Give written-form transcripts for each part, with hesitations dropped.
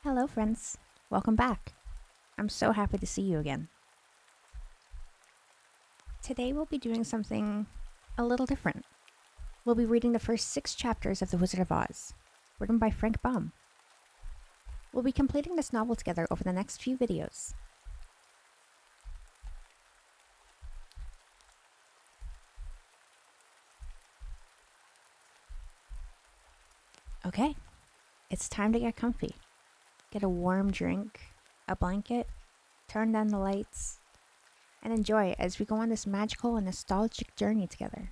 Hello, friends. Welcome back. I'm so happy to see you again. Today we'll be doing something a little different. We'll be reading the first 6 chapters of The Wizard of Oz, written by Frank Baum. We'll be completing this novel together over the next few videos. Okay, it's time to get comfy. Get a warm drink, a blanket, turn down the lights, and enjoy as we go on this magical and nostalgic journey together.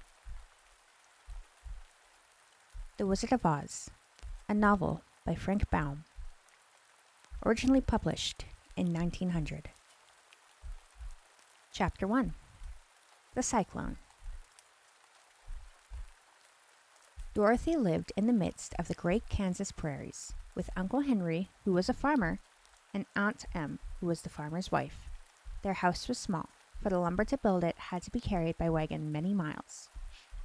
The Wizard of Oz, a novel by Frank Baum, originally published in 1900. Chapter 1, The Cyclone. Dorothy lived in the midst of the great Kansas prairies, with Uncle Henry, who was a farmer, and Aunt Em, who was the farmer's wife. Their house was small, for the lumber to build it had to be carried by wagon many miles.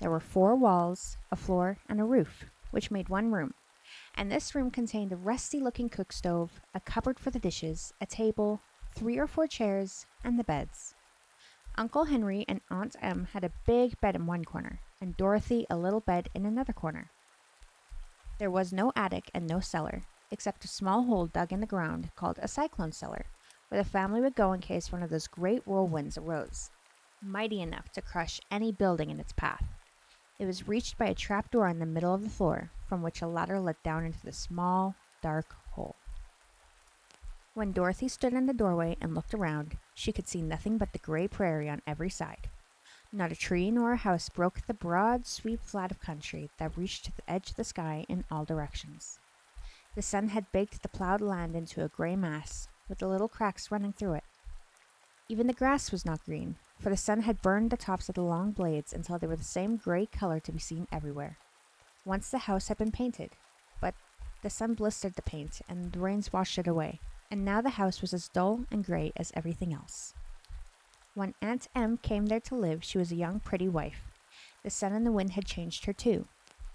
There were 4 walls, a floor, and a roof, which made one room, and this room contained a rusty-looking cook stove, a cupboard for the dishes, a table, 3 or 4 chairs, and the beds. Uncle Henry and Aunt Em had a big bed in one corner, and Dorothy a little bed in another corner. There was no attic and no cellar, except a small hole dug in the ground called a cyclone cellar, where the family would go in case one of those great whirlwinds arose, mighty enough to crush any building in its path. It was reached by a trapdoor in the middle of the floor, from which a ladder led down into the small, dark hole. When Dorothy stood in the doorway and looked around, she could see nothing but the gray prairie on every side. Not a tree nor a house broke the broad, sweep flat of country that reached to the edge of the sky in all directions. The sun had baked the plowed land into a gray mass, with the little cracks running through it. Even the grass was not green, for the sun had burned the tops of the long blades until they were the same gray color to be seen everywhere. Once the house had been painted, but the sun blistered the paint and the rains washed it away, and now the house was as dull and gray as everything else. When Aunt Em came there to live, she was a young, pretty wife. The sun and the wind had changed her too.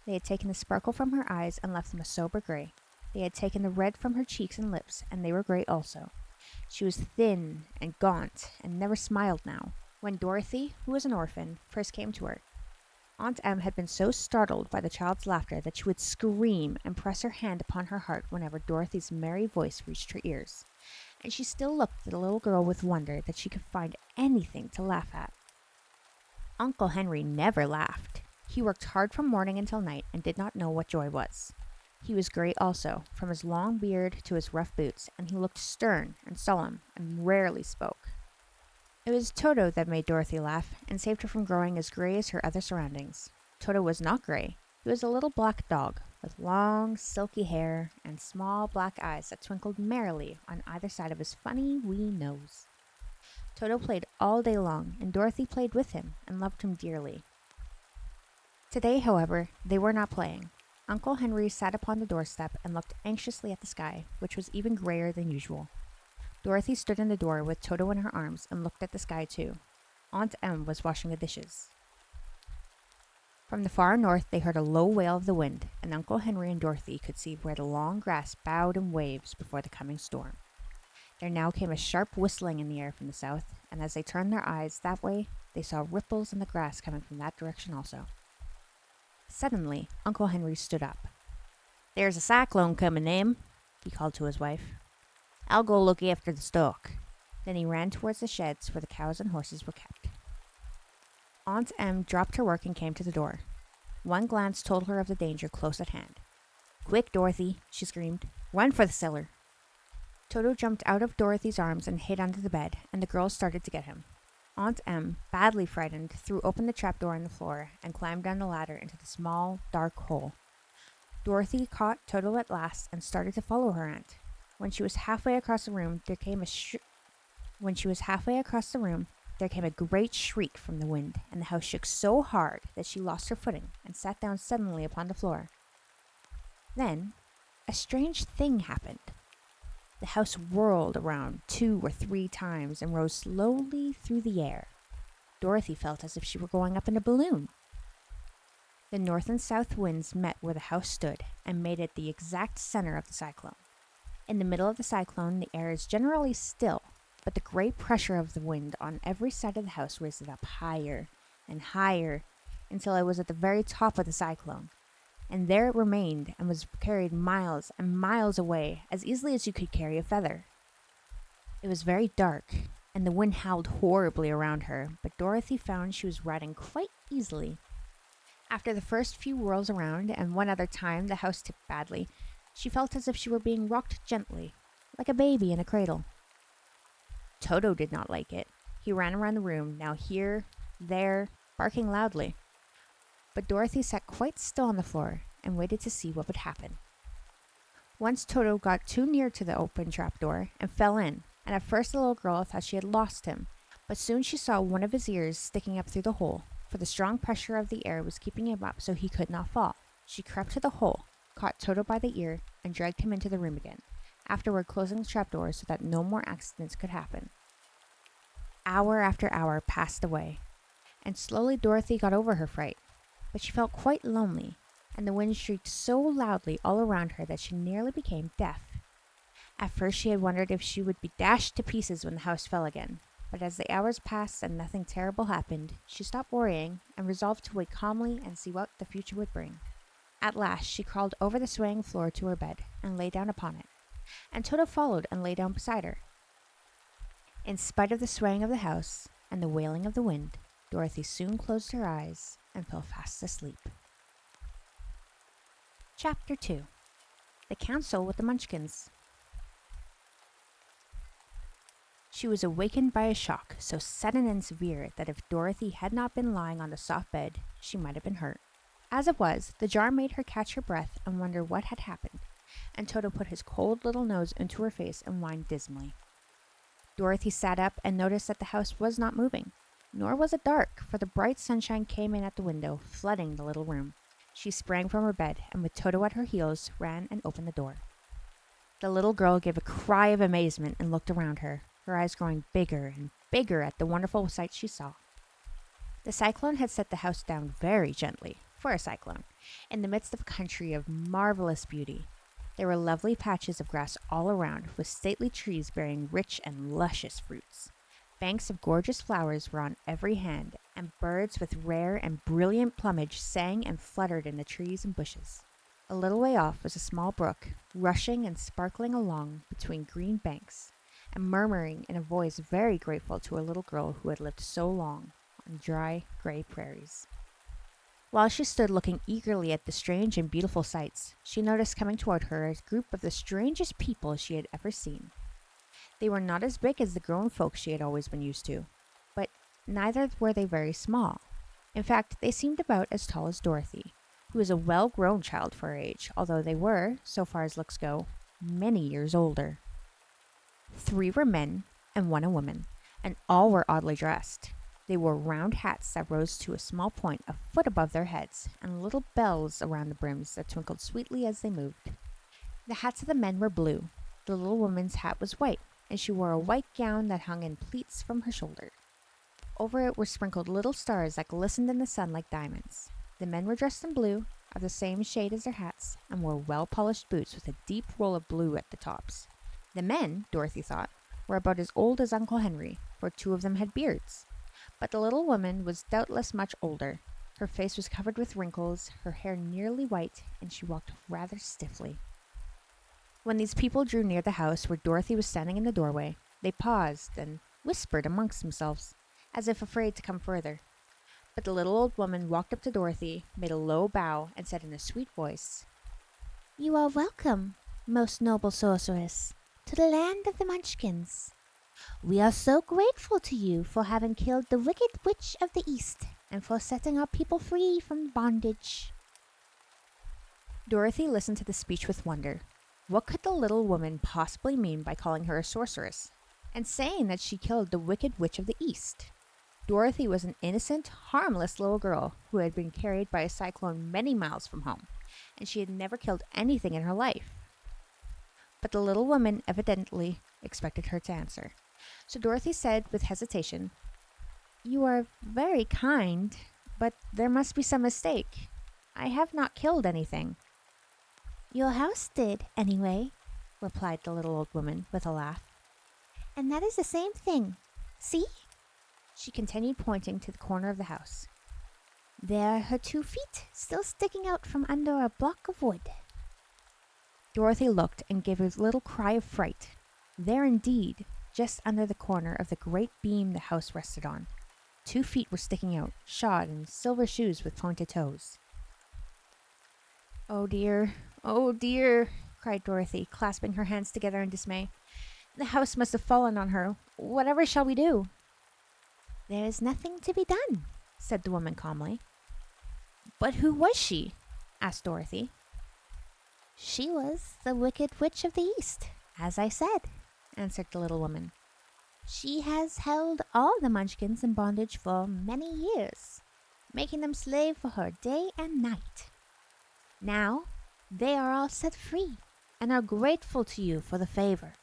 They had taken the sparkle from her eyes and left them a sober gray. They had taken the red from her cheeks and lips, and they were gray also. She was thin and gaunt, and never smiled now. When Dorothy, who was an orphan, first came to her, Aunt Em had been so startled by the child's laughter that she would scream and press her hand upon her heart whenever Dorothy's merry voice reached her ears. And she still looked at the little girl with wonder that she could find anything to laugh at. Uncle Henry never laughed. He worked hard from morning until night and did not know what joy was. He was gray also, from his long beard to his rough boots, and he looked stern and solemn and rarely spoke. It was Toto that made Dorothy laugh and saved her from growing as gray as her other surroundings. Toto was not gray. He was a little black dog with long, silky hair and small black eyes that twinkled merrily on either side of his funny wee nose. Toto played all day long, and Dorothy played with him and loved him dearly. Today, however, they were not playing. Uncle Henry sat upon the doorstep and looked anxiously at the sky, which was even grayer than usual. Dorothy stood in the door with Toto in her arms and looked at the sky too. Aunt Em was washing the dishes. From the far north they heard a low wail of the wind, and Uncle Henry and Dorothy could see where the long grass bowed in waves before the coming storm. There now came a sharp whistling in the air from the south, and as they turned their eyes that way, they saw ripples in the grass coming from that direction also. Suddenly, Uncle Henry stood up. "There's a cyclone coming, Em," he called to his wife. "I'll go look after the stock." Then he ran towards the sheds where the cows and horses were kept. Aunt Em dropped her work and came to the door. One glance told her of the danger close at hand. "Quick, Dorothy," she screamed. "Run for the cellar." Toto jumped out of Dorothy's arms and hid under the bed, and the girls started to get him. Aunt Em, badly frightened, threw open the trapdoor in the floor and climbed down the ladder into the small, dark hole. Dorothy caught Toto at last and started to follow her aunt. When she was halfway across the room, there came a great shriek from the wind, and the house shook so hard that she lost her footing and sat down suddenly upon the floor. Then a strange thing happened. The house whirled around 2 or 3 times and rose slowly through the air. Dorothy felt as if she were going up in a balloon. The north and south winds met where the house stood and made it the exact center of the cyclone. In the middle of the cyclone, the air is generally still, but the great pressure of the wind on every side of the house raised it up higher and higher until it was at the very top of the cyclone. And there it remained and was carried miles and miles away as easily as you could carry a feather. It was very dark, and the wind howled horribly around her, but Dorothy found she was riding quite easily. After the first few whirls around, and one other time the house tipped badly, she felt as if she were being rocked gently, like a baby in a cradle. Toto did not like it. He ran around the room, now here, there, barking loudly. But Dorothy sat quite still on the floor and waited to see what would happen. Once Toto got too near to the open trapdoor and fell in, and at first the little girl thought she had lost him, but soon she saw one of his ears sticking up through the hole, for the strong pressure of the air was keeping him up so he could not fall. She crept to the hole, caught Toto by the ear, and dragged him into the room again, afterward closing the trapdoor so that no more accidents could happen. Hour after hour passed away, and slowly Dorothy got over her fright, but she felt quite lonely, and the wind shrieked so loudly all around her that she nearly became deaf. At first she had wondered if she would be dashed to pieces when the house fell again, but as the hours passed and nothing terrible happened, she stopped worrying and resolved to wait calmly and see what the future would bring. At last she crawled over the swaying floor to her bed and lay down upon it, and Toto followed and lay down beside her. In spite of the swaying of the house and the wailing of the wind, Dorothy soon closed her eyes and fell fast asleep. Chapter 2. The Council with the Munchkins. She was awakened by a shock so sudden and severe that if Dorothy had not been lying on the soft bed, she might have been hurt. As it was, the jar made her catch her breath and wonder what had happened, and Toto put his cold little nose into her face and whined dismally. Dorothy sat up and noticed that the house was not moving, nor was it dark, for the bright sunshine came in at the window, flooding the little room. She sprang from her bed, and with Toto at her heels, ran and opened the door. The little girl gave a cry of amazement and looked around her, her eyes growing bigger and bigger at the wonderful sight she saw. The cyclone had set the house down very gently, for a cyclone, in the midst of a country of marvelous beauty. There were lovely patches of grass all around, with stately trees bearing rich and luscious fruits. Banks of gorgeous flowers were on every hand, and birds with rare and brilliant plumage sang and fluttered in the trees and bushes. A little way off was a small brook, rushing and sparkling along between green banks, and murmuring in a voice very grateful to a little girl who had lived so long on dry, gray prairies. While she stood looking eagerly at the strange and beautiful sights, she noticed coming toward her a group of the strangest people she had ever seen. They were not as big as the grown folks she had always been used to, but neither were they very small. In fact, they seemed about as tall as Dorothy, who was a well-grown child for her age, although they were, so far as looks go, many years older. 3 were men and 1 a woman, and all were oddly dressed. They wore round hats that rose to a small point a foot above their heads, and little bells around the brims that twinkled sweetly as they moved. The hats of the men were blue. The little woman's hat was white, and she wore a white gown that hung in pleats from her shoulder. Over it were sprinkled little stars that glistened in the sun like diamonds. The men were dressed in blue, of the same shade as their hats, and wore well-polished boots with a deep roll of blue at the tops. The men, Dorothy thought, were about as old as Uncle Henry, for 2 of them had beards. But the little woman was doubtless much older. Her face was covered with wrinkles, her hair nearly white, and she walked rather stiffly. When these people drew near the house where Dorothy was standing in the doorway, they paused and whispered amongst themselves, as if afraid to come further. But the little old woman walked up to Dorothy, made a low bow, and said in a sweet voice, "You are welcome, most noble sorceress, to the land of the Munchkins. We are so grateful to you for having killed the wicked witch of the East and for setting our people free from bondage." Dorothy listened to the speech with wonder. What could the little woman possibly mean by calling her a sorceress, and saying that she killed the wicked witch of the East? Dorothy was an innocent, harmless little girl who had been carried by a cyclone many miles from home, and she had never killed anything in her life. But the little woman evidently expected her to answer. So Dorothy said with hesitation, "You are very kind, but there must be some mistake. I have not killed anything." "Your house did, anyway," replied the little old woman with a laugh. And that is the same thing. See? She continued, pointing to the corner of the house. There are her 2 feet, still sticking out from under a block of wood. Dorothy looked and gave a little cry of fright. There indeed, just under the corner of the great beam the house rested on, 2 feet were sticking out, shod in silver shoes with pointed toes. Oh dear, cried Dorothy, clasping her hands together in dismay. The house must have fallen on her. Whatever shall we do? There is nothing to be done, said the woman calmly. But who was she? Asked Dorothy. She was the Wicked Witch of the East, as I said, answered the little woman. She has held all the Munchkins in bondage for many years, making them slave for her day and night. Now they are all set free and are grateful to you for the favor.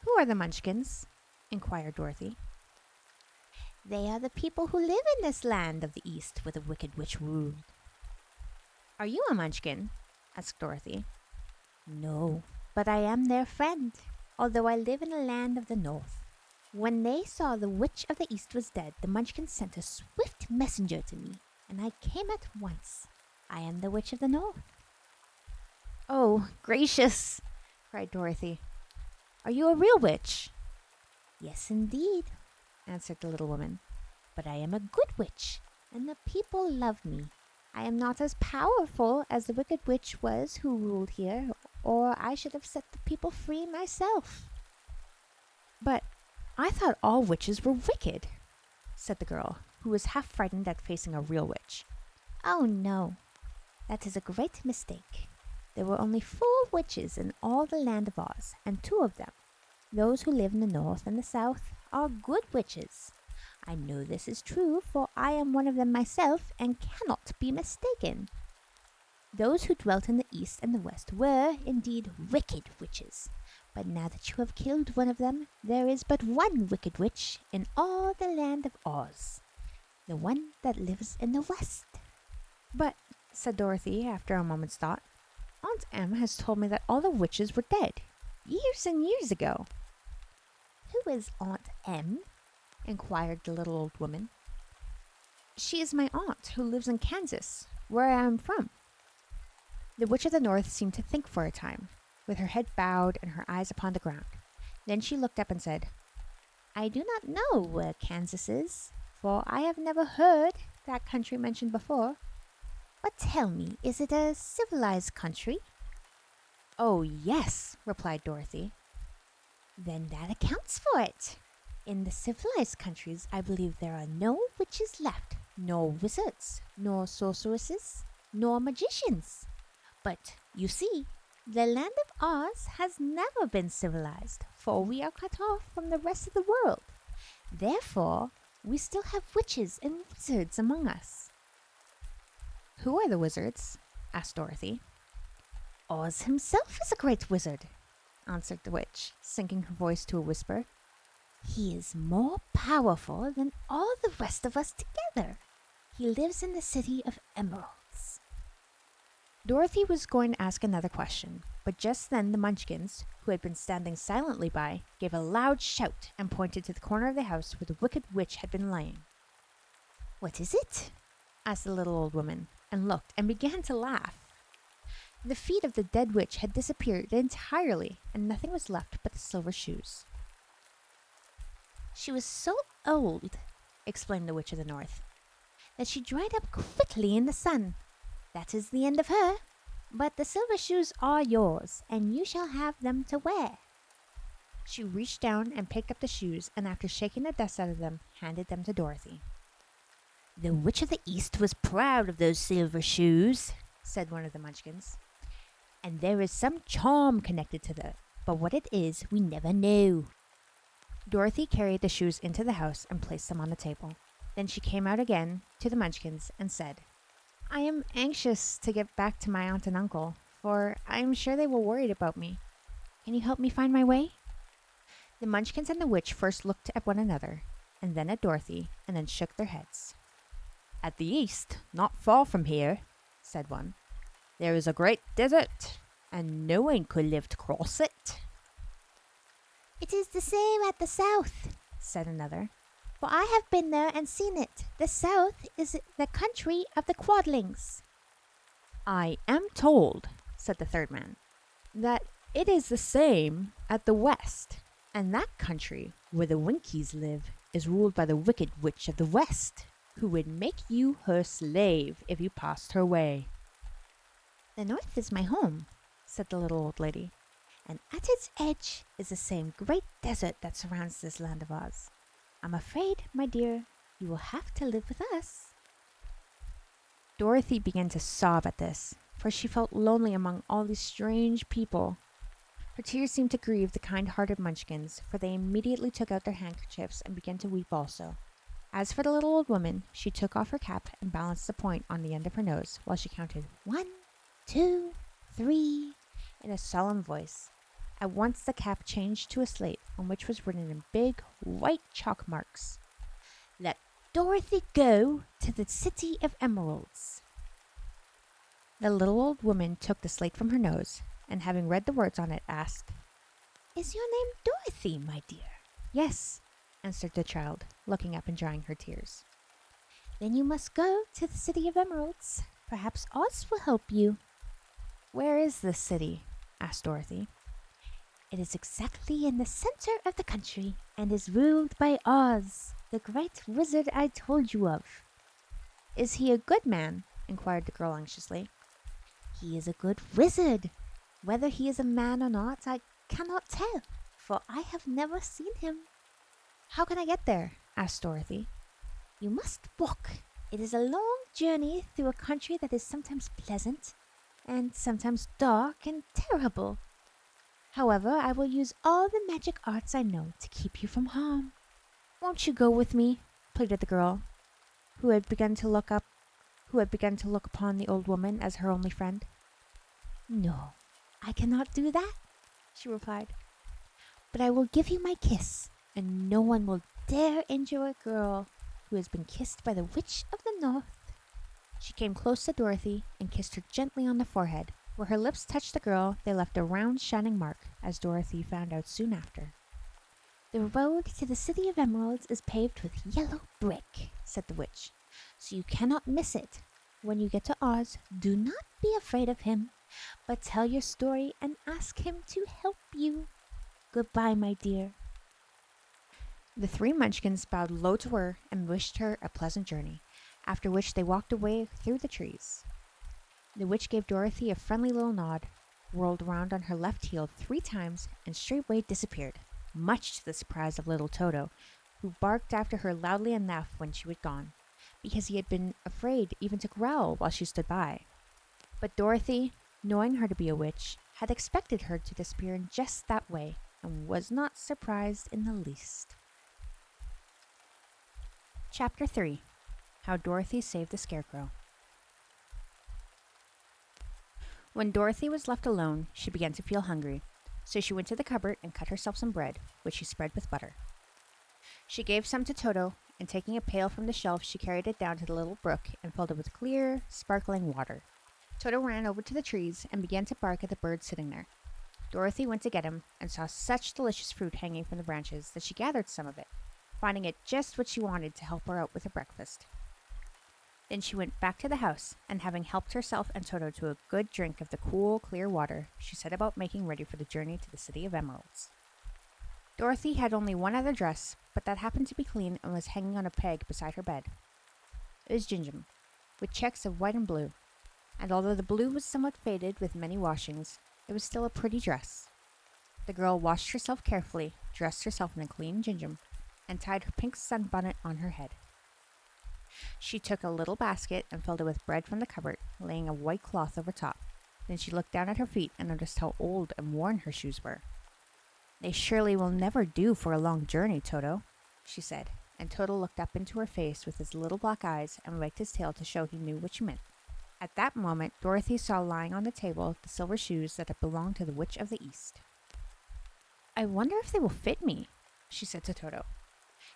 Who are the Munchkins? Inquired Dorothy. They are the people who live in this land of the East where the Wicked Witch ruled. Are you a Munchkin? Asked Dorothy. No, but I am their friend, although I live in a land of the North. When they saw the Witch of the East was dead, the Munchkins sent a swift messenger to me, and I came at once. I am the Witch of the North. Oh, gracious, cried Dorothy. Are you a real witch? Yes, indeed, answered the little woman. But I am a good witch, and the people love me. I am not as powerful as the Wicked Witch was who ruled here, or I should have set the people free myself. But I thought all witches were wicked, said the girl, who was half frightened at facing a real witch. Oh no, that is a great mistake. There were only 4 witches in all the land of Oz, and 2 of them, those who live in the north and the south, are good witches. I know this is true, for I am one of them myself and cannot be mistaken. Those who dwelt in the east and the west were, indeed, wicked witches. But now that you have killed one of them, there is but one wicked witch in all the land of Oz, the one that lives in the west. But, said Dorothy after a moment's thought, Aunt Em has told me that all the witches were dead, years and years ago. Who is Aunt Em? Inquired the little old woman. She is my aunt who lives in Kansas, where I am from. The Witch of the North seemed to think for a time, with her head bowed and her eyes upon the ground. Then she looked up and said, I do not know where Kansas is, for I have never heard that country mentioned before. But tell me, is it a civilized country? Oh, yes, replied Dorothy. Then that accounts for it. In the civilized countries, I believe there are no witches left, nor wizards, nor sorceresses, nor magicians. But, you see, the land of Oz has never been civilized, for we are cut off from the rest of the world. Therefore, we still have witches and wizards among us. Who are the wizards? Asked Dorothy. Oz himself is a great wizard, answered the witch, sinking her voice to a whisper. He is more powerful than all the rest of us together. He lives in the city of Emeralds. Dorothy was going to ask another question, but just then the Munchkins, who had been standing silently by, gave a loud shout and pointed to the corner of the house where the Wicked Witch had been lying. What is it? Asked the little old woman, and looked and began to laugh. The feet of the dead witch had disappeared entirely, and nothing was left but the silver shoes. She was so old, explained the Witch of the North, that she dried up quickly in the sun. That is the end of her. But the silver shoes are yours, and you shall have them to wear. She reached down and picked up the shoes, and after shaking the dust out of them, handed them to Dorothy. The Witch of the East was proud of those silver shoes, said one of the Munchkins. And there is some charm connected to them, but what it is, we never know. Dorothy carried the shoes into the house and placed them on the table. Then she came out again to the Munchkins and said, I am anxious to get back to my aunt and uncle, for I am sure they were worried about me. Can you help me find my way? The Munchkins and the witch first looked at one another, and then at Dorothy, and then shook their heads. At the east, not far from here, said one, there is a great desert. and no one could live to cross it. It is the same at the south, said another. For I have been there and seen it. The south is the country of the Quadlings. I am told, said the third man, that it is the same at the west, and that country where the Winkies live is ruled by the wicked witch of the west, who would make you her slave if you passed her way. The north is my home, said the little old lady, and at its edge is the same great desert that surrounds this land of ours. I'm afraid, my dear, you will have to live with us. Dorothy began to sob at this, for she felt lonely among all these strange people. Her tears seemed to grieve the kind-hearted Munchkins, for they immediately took out their handkerchiefs and began to weep also. As for the little old woman, she took off her cap and balanced the point on the end of her nose while she counted 1, 2, 3 in a solemn voice. At once the cap changed to a slate on which was written in big white chalk marks, "Let Dorothy go to the City of Emeralds." The little old woman took the slate from her nose, and having read the words on it, asked, "Is your name Dorothy, my dear?" "Yes," answered the child, looking up and drying her tears. "Then you must go to the City of Emeralds. Perhaps Oz will help you." "Where is this city?" asked Dorothy. "It is exactly in the center of the country, and is ruled by Oz, the great wizard I told you of." "Is he a good man?" inquired the girl anxiously. "He is a good wizard. Whether he is a man or not, I cannot tell, for I have never seen him." "How can I get there?" asked Dorothy. "You must walk. It is a long journey through a country that is sometimes pleasant, and sometimes dark and terrible. However, I will use all the magic arts I know to keep you from harm." "Won't you go with me?" pleaded the girl, who had begun to look upon the old woman as her only friend. "No, I cannot do that," she replied. "But I will give you my kiss, and no one will dare injure a girl who has been kissed by the Witch of the North." She came close to Dorothy and kissed her gently on the forehead. Where her lips touched the girl, they left a round, shining mark, as Dorothy found out soon after. "The road to the City of Emeralds is paved with yellow brick," said the witch, "so you cannot miss it. When you get to Oz, do not be afraid of him, but tell your story and ask him to help you. Goodbye, my dear." The three Munchkins bowed low to her and wished her a pleasant journey, after which they walked away through the trees. The witch gave Dorothy a friendly little nod, whirled round on her left heel 3 times, and straightway disappeared, much to the surprise of little Toto, who barked after her loudly enough when she was gone, because he had been afraid even to growl while she stood by. But Dorothy, knowing her to be a witch, had expected her to disappear in just that way, and was not surprised in the least. Chapter 3. How Dorothy Saved the Scarecrow. When Dorothy was left alone, she began to feel hungry, so she went to the cupboard and cut herself some bread, which she spread with butter. She gave some to Toto, and taking a pail from the shelf, she carried it down to the little brook and filled it with clear, sparkling water. Toto ran over to the trees and began to bark at the bird sitting there. Dorothy went to get him and saw such delicious fruit hanging from the branches that she gathered some of it, finding it just what she wanted to help her out with her breakfast. Then she went back to the house, and having helped herself and Toto to a good drink of the cool, clear water, she set about making ready for the journey to the City of Emeralds. Dorothy had only one other dress, but that happened to be clean and was hanging on a peg beside her bed. It was gingham, with checks of white and blue, and although the blue was somewhat faded with many washings, it was still a pretty dress. The girl washed herself carefully, dressed herself in a clean gingham, and tied her pink sunbonnet on her head. She took a little basket and filled it with bread from the cupboard, laying a white cloth over top. Then she looked down at her feet and noticed how old and worn her shoes were. "They surely will never do for a long journey, Toto," she said, and Toto looked up into her face with his little black eyes and wagged his tail to show he knew what she meant. At that moment, Dorothy saw lying on the table the silver shoes that had belonged to the Witch of the East. "I wonder if they will fit me," she said to Toto.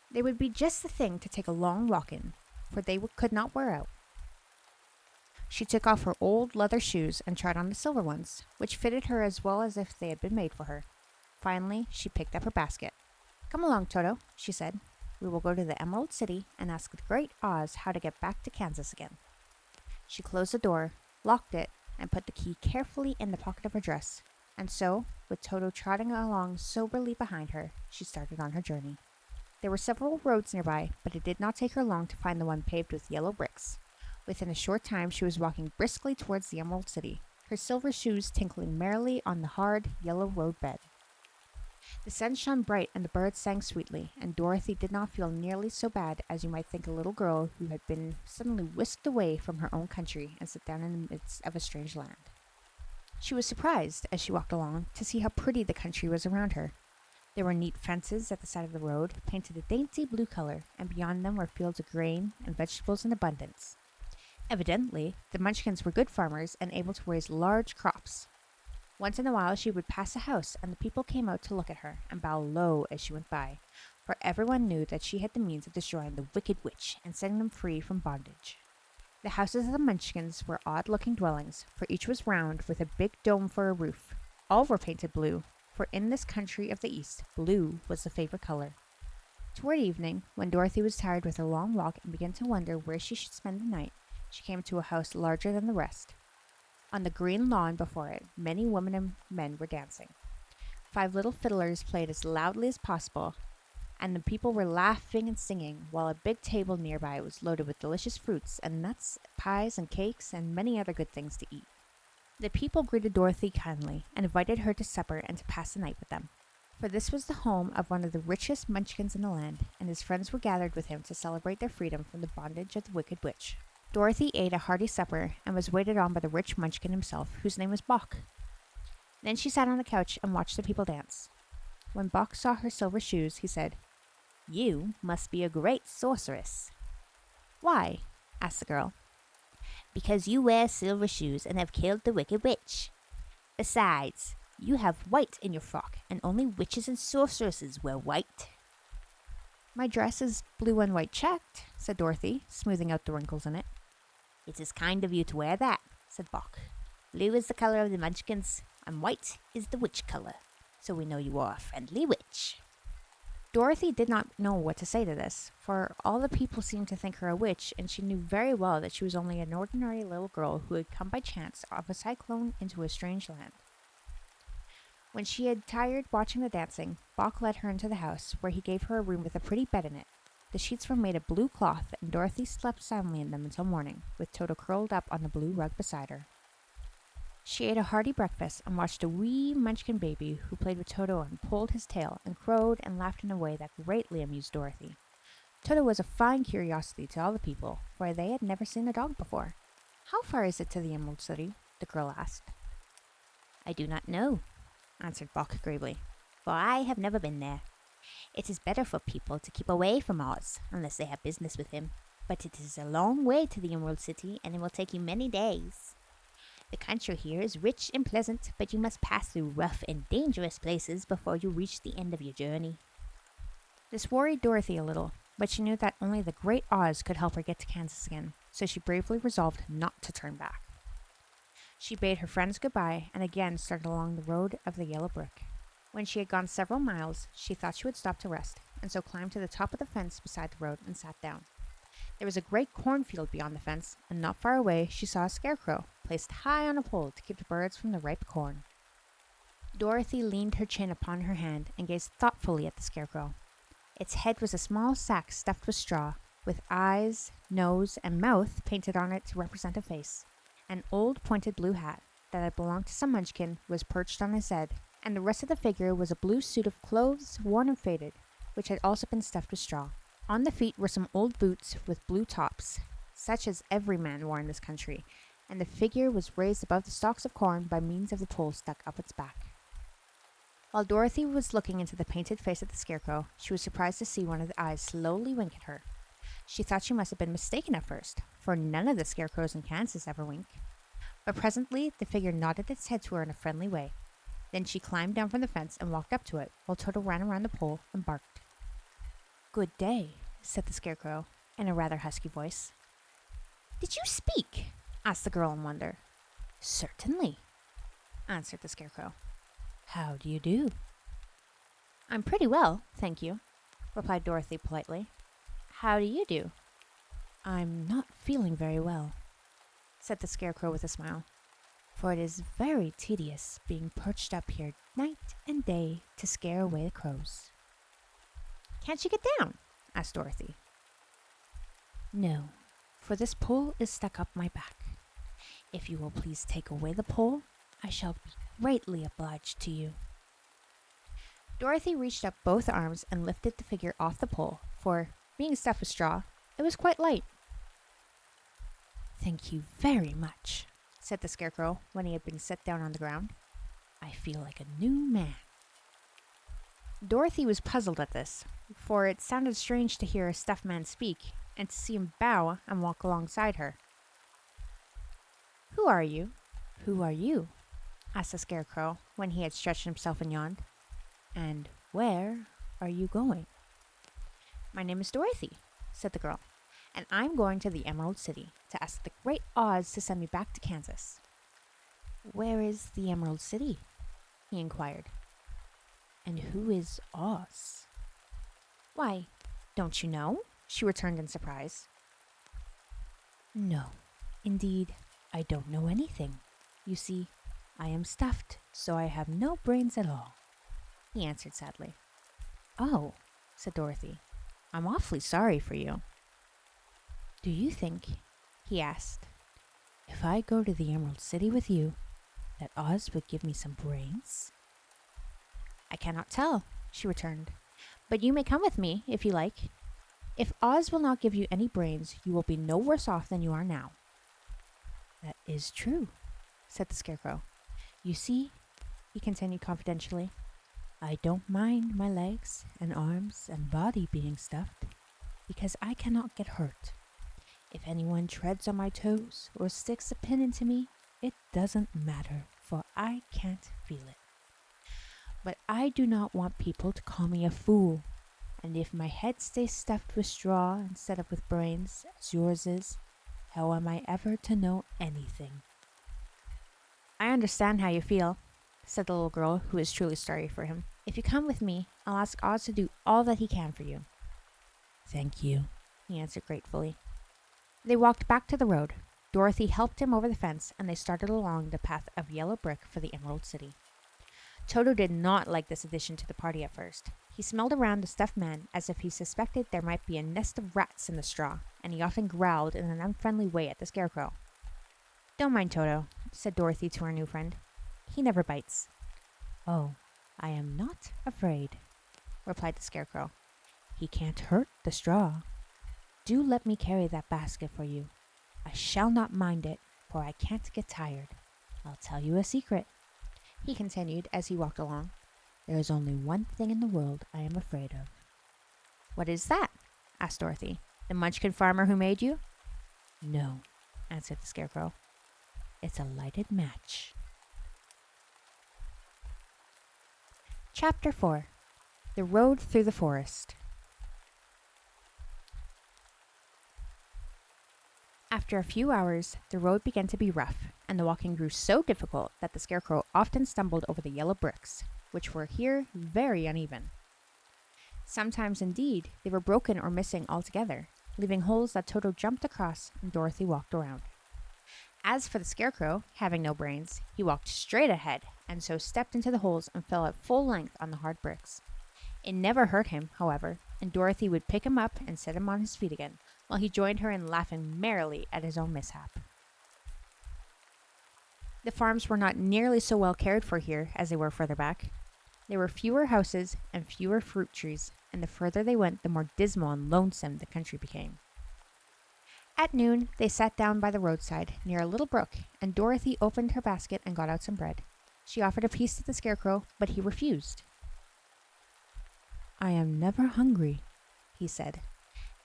"They would be just the thing to take a long walk in, for they could not wear out." She took off her old leather shoes and tried on the silver ones, which fitted her as well as if they had been made for her. Finally, she picked up her basket. "Come along, Toto," she said. "We will go to the Emerald City and ask the Great Oz how to get back to Kansas again." She closed the door, locked it, and put the key carefully in the pocket of her dress. And so, with Toto trotting along soberly behind her, she started on her journey. There were several roads nearby, but it did not take her long to find the one paved with yellow bricks. Within a short time, she was walking briskly towards the Emerald City, her silver shoes tinkling merrily on the hard, yellow road bed. The sun shone bright and the birds sang sweetly, and Dorothy did not feel nearly so bad as you might think a little girl who had been suddenly whisked away from her own country and set down in the midst of a strange land. She was surprised, as she walked along, to see how pretty the country was around her. There were neat fences at the side of the road, painted a dainty blue color, and beyond them were fields of grain and vegetables in abundance. Evidently, the Munchkins were good farmers and able to raise large crops. Once in a while she would pass a house, and the people came out to look at her and bow low as she went by, for everyone knew that she had the means of destroying the wicked witch and setting them free from bondage. The houses of the Munchkins were odd-looking dwellings, for each was round with a big dome for a roof. All were painted blue, for in this country of the East, blue was the favorite color. Toward evening, when Dorothy was tired with her long walk and began to wonder where she should spend the night, she came to a house larger than the rest. On the green lawn before it, many women and men were dancing. 5 little fiddlers played as loudly as possible, and the people were laughing and singing, while a big table nearby was loaded with delicious fruits and nuts, pies and cakes, and many other good things to eat. The people greeted Dorothy kindly and invited her to supper and to pass the night with them, for this was the home of one of the richest Munchkins in the land, and his friends were gathered with him to celebrate their freedom from the bondage of the wicked witch. Dorothy ate a hearty supper and was waited on by the rich Munchkin himself, whose name was Bock. Then she sat on a couch and watched the people dance. When Bock saw her silver shoes, he said, "You must be a great sorceress." "Why?" asked the girl. "Because you wear silver shoes and have killed the wicked witch. Besides, you have white in your frock, and only witches and sorceresses wear white." "My dress is blue and white checked," said Dorothy, smoothing out the wrinkles in it. "It is kind of you to wear that," said Bock. "Blue is the color of the Munchkins, and white is the witch color, so we know you are a friendly witch." Dorothy did not know what to say to this, for all the people seemed to think her a witch, and she knew very well that she was only an ordinary little girl who had come by chance off a cyclone into a strange land. When she had tired watching the dancing, Bock led her into the house, where he gave her a room with a pretty bed in it. The sheets were made of blue cloth, and Dorothy slept soundly in them until morning, with Toto curled up on the blue rug beside her. She ate a hearty breakfast and watched a wee Munchkin baby who played with Toto and pulled his tail and crowed and laughed in a way that greatly amused Dorothy. Toto was a fine curiosity to all the people, for they had never seen a dog before. "How far is it to the Emerald City?" the girl asked. "I do not know," answered Bock gravely, "for I have never been there. It is better for people to keep away from Oz, unless they have business with him. But it is a long way to the Emerald City, and it will take you many days. The country here is rich and pleasant, but you must pass through rough and dangerous places before you reach the end of your journey." This worried Dorothy a little, but she knew that only the Great Oz could help her get to Kansas again, so she bravely resolved not to turn back. She bade her friends goodbye and again started along the road of the yellow brick. When she had gone several miles, she thought she would stop to rest, and so climbed to the top of the fence beside the road and sat down. There was a great cornfield beyond the fence, and not far away she saw a scarecrow, placed high on a pole to keep the birds from the ripe corn. Dorothy leaned her chin upon her hand and gazed thoughtfully at the scarecrow. Its head was a small sack stuffed with straw, with eyes, nose, and mouth painted on it to represent a face. An old pointed blue hat that had belonged to some Munchkin was perched on his head, and the rest of the figure was a blue suit of clothes, worn and faded, which had also been stuffed with straw. On the feet were some old boots with blue tops, such as every man wore in this country, and the figure was raised above the stalks of corn by means of the pole stuck up its back. While Dorothy was looking into the painted face of the scarecrow, she was surprised to see one of the eyes slowly wink at her. She thought she must have been mistaken at first, for none of the scarecrows in Kansas ever wink. But presently the figure nodded its head to her in a friendly way. Then she climbed down from the fence and walked up to it, while Toto ran around the pole and barked. "Good day," said the scarecrow, in a rather husky voice. "Did you speak?" asked the girl in wonder. Certainly, answered the Scarecrow. how do you do? I'm pretty well, thank you, replied Dorothy politely. How do you do? I'm not feeling very well, said the Scarecrow with a smile. for it is very tedious being perched up here night and day to scare away the crows. Can't you get down? asked Dorothy. No, for this pole is stuck up my back. If you will please take away the pole, I shall be greatly obliged to you. Dorothy reached up both arms and lifted the figure off the pole, for, being stuffed with straw, it was quite light. Thank you very much, said the Scarecrow when he had been set down on the ground. I feel like a new man. Dorothy was puzzled at this, for it sounded strange to hear a stuffed man speak, and to see him bow and walk alongside her. Who are you? Who are you? asked the Scarecrow when he had stretched himself and yawned. And where are you going? My name is Dorothy, said the girl, and I'm going to the Emerald City to ask the Great Oz to send me back to Kansas. Where is the Emerald City? He inquired. And who is Oz? Why, don't you know? She returned in surprise. No, indeed, I don't know anything. You see, I am stuffed, so I have no brains at all, he answered sadly. Oh, said Dorothy, I'm awfully sorry for you. Do you think, he asked, if I go to the Emerald City with you, that Oz would give me some brains? I cannot tell, she returned, but you may come with me if you like. If Oz will not give you any brains, you will be no worse off than you are now. That is true, said the Scarecrow. You see, he continued confidentially, I don't mind my legs and arms and body being stuffed, because I cannot get hurt. If anyone treads on my toes or sticks a pin into me, it doesn't matter, for I can't feel it. But I do not want people to call me a fool, and if my head stays stuffed with straw instead of with brains, as yours is, how am I ever to know anything? I understand how you feel, said the little girl, who was truly sorry for him. If you come with me, I'll ask Oz to do all that he can for you. Thank you, he answered gratefully. They walked back to the road. Dorothy helped him over the fence, and they started along the path of yellow brick for the Emerald City. Toto did not like this addition to the party at first. He smelled around the stuffed man as if he suspected there might be a nest of rats in the straw, and he often growled in an unfriendly way at the Scarecrow. Don't mind Toto, said Dorothy to her new friend. He never bites. Oh, I am not afraid, replied the Scarecrow. He can't hurt the straw. Do let me carry that basket for you. I shall not mind it, for I can't get tired. I'll tell you a secret, he continued as he walked along. There is only one thing in the world I am afraid of. What is that? asked Dorothy. The Munchkin farmer who made you? No, answered the Scarecrow. It's a lighted match. Chapter 4. The Road Through the Forest. After a few hours, the road began to be rough, and the walking grew so difficult that the Scarecrow often stumbled over the yellow bricks, which were here very uneven. Sometimes, indeed, they were broken or missing altogether, leaving holes that Toto jumped across and Dorothy walked around. As for the Scarecrow, having no brains, he walked straight ahead, and so stepped into the holes and fell at full length on the hard bricks. It never hurt him, however, and Dorothy would pick him up and set him on his feet again, while he joined her in laughing merrily at his own mishap. The farms were not nearly so well cared for here as they were further back. There were fewer houses and fewer fruit trees, and the further they went, the more dismal and lonesome the country became. At noon, they sat down by the roadside, near a little brook, and Dorothy opened her basket and got out some bread. She offered a piece to the Scarecrow, but he refused. I am never hungry, he said,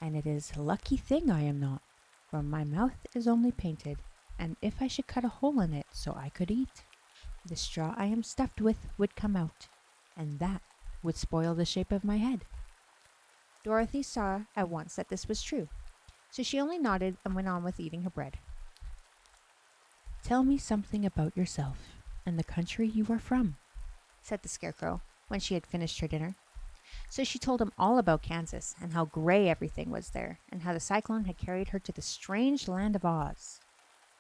and it is a lucky thing I am not, for my mouth is only painted, and if I should cut a hole in it so I could eat, the straw I am stuffed with would come out, and that would spoil the shape of my head. Dorothy saw at once that this was true, so she only nodded and went on with eating her bread. Tell me something about yourself and the country you are from, said the Scarecrow when she had finished her dinner. So she told him all about Kansas and how gray everything was there and how the cyclone had carried her to the strange land of Oz.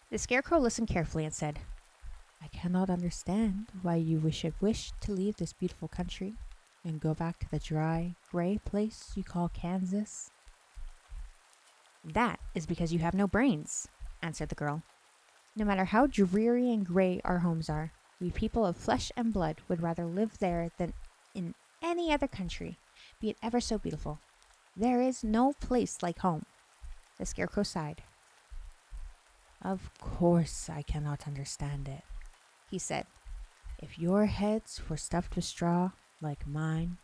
The Scarecrow listened carefully and said, I cannot understand why you should wish to leave this beautiful country and go back to the dry, gray place you call Kansas. That is because you have no brains, answered the girl. No matter how dreary and gray our homes are, we people of flesh and blood would rather live there than in any other country, be it ever so beautiful. There is no place like home. The Scarecrow sighed. Of course I cannot understand it, he said. If your heads were stuffed with straw, like mine,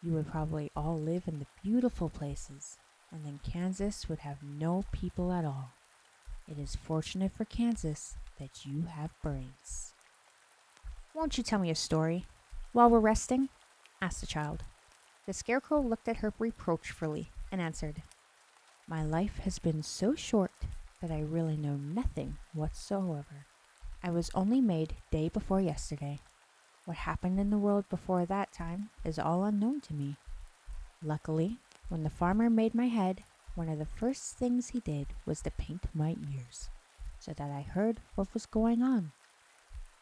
you would probably all live in the beautiful places, and then Kansas would have no people at all. It is fortunate for Kansas that you have brains. Won't you tell me a story while we're resting? Asked the child. The Scarecrow looked at her reproachfully and answered, My life has been so short that I really know nothing whatsoever. I was only made day before yesterday. What happened in the world before that time is all unknown to me. Luckily, when the farmer made my head, one of the first things he did was to paint my ears, so that I heard what was going on.